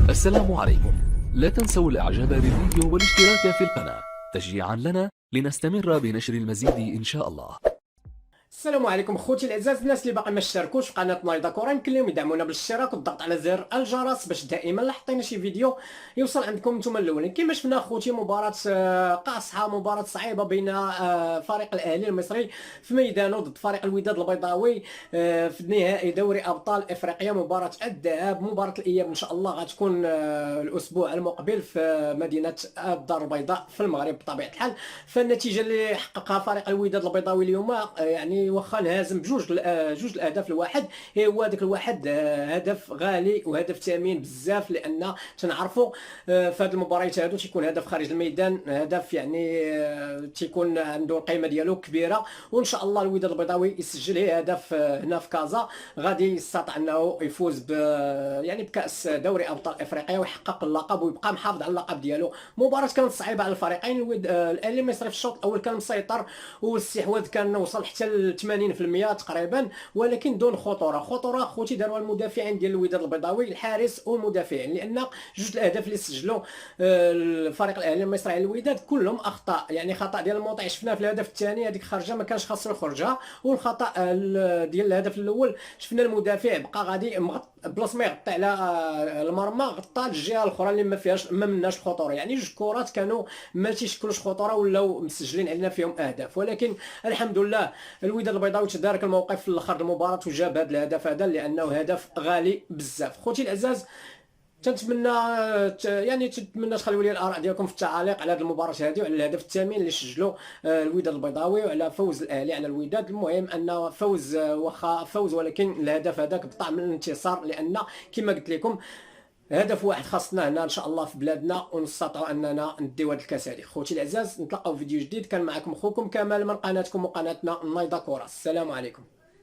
السلام عليكم. لا تنسوا الاعجاب بالفيديو والاشتراك في القناة تشجيعا لنا لنستمر بنشر المزيد ان شاء الله. السلام عليكم خوتي العزاز، الناس اللي باقي ما اشتركوش في قناه نايضه كره نكليهم يدعمونا بالاشتراك والضغط على زر الجرس باش دائما لا حطينا شي فيديو يوصل عندكم نتوما الاولين. كما شفنا خوتي مباراه قاصحه، مباراه صعيبه بين فريق الاهلي المصري في ميدانه ضد فريق الوداد البيضاوي في نهائي دوري ابطال افريقيا. مباراه الذهاب، مباراه الاياب ان شاء الله غتكون الاسبوع المقبل في مدينه الدار البيضاء في المغرب بطبيعه الحال. فالنتيجه اللي حققها فريق الوداد البيضاوي اليوم يعني واخا انهزم جوج الاهداف لواحد، هو هذاك الواحد هدف غالي وهدف ثمين بزاف، لان تنعرفوا في هذه المباريات هادو تيكون هدف خارج الميدان، هدف يعني تيكون عنده القيمه ديالو كبيره. وان شاء الله الوداد البيضاوي يسجل هدف هنا في كازا غادي يستطيع انه يفوز يعني بكاس دوري ابطال افريقيا ويحقق اللقب ويبقى محافظ على اللقب ديالو. مباراه كانت صعيبه على الفريقين. الاهلي المصري في الشوط الاول كان مسيطر والاستحواذ كان وصل حتى ل 80% تقريبا، ولكن دون خطوره خوتي داروا المدافعين ديال الوداد البيضاوي، الحارس والمدافعين، لان جوج الاهداف اللي سجلوا الفريق الاهلي المصري على الوداد كلهم اخطاء. يعني خطا ديال المطيع شفناه في الهدف الثاني، هذيك خرجه ما كانش خاصو يخرجها، والخطا ديال الهدف الاول شفنا المدافع بقى غادي بلاص ما يغطي على المرمى غطى الجهه الاخرى اللي ما مناش خطوره. يعني جوج كرات كانوا ما تيشكلوش خطوره ولاو مسجلين علينا فيهم اهداف، ولكن الحمد لله الوداد البيضاوي تدارك الموقف في الاخر المباراه وجاب هذا الهدف هذا لانه هدف غالي بزاف. خوتي الاعزاز، تنتمنى يعني تنتمنى تخليوا لي الاراء ديالكم في التعاليق على هذه المباراه هذه وعلى الهدف الثامن اللي سجلوا الوداد البيضاوي وعلى فوز الاهلي على الوداد. المهم ان فوز واخا فوز، ولكن الهدف هذاك بطعم الانتصار، لان كما قلت لكم هدف واحد خاصنا هنا ان شاء الله في بلادنا ونستطيعوا اننا نديو هذا الكاس هذه. خوتي الاعزاز، نتلاقاو في فيديو جديد. كان معكم خوكم كمال من قناتكم وقناتنا نايضه كره. السلام عليكم.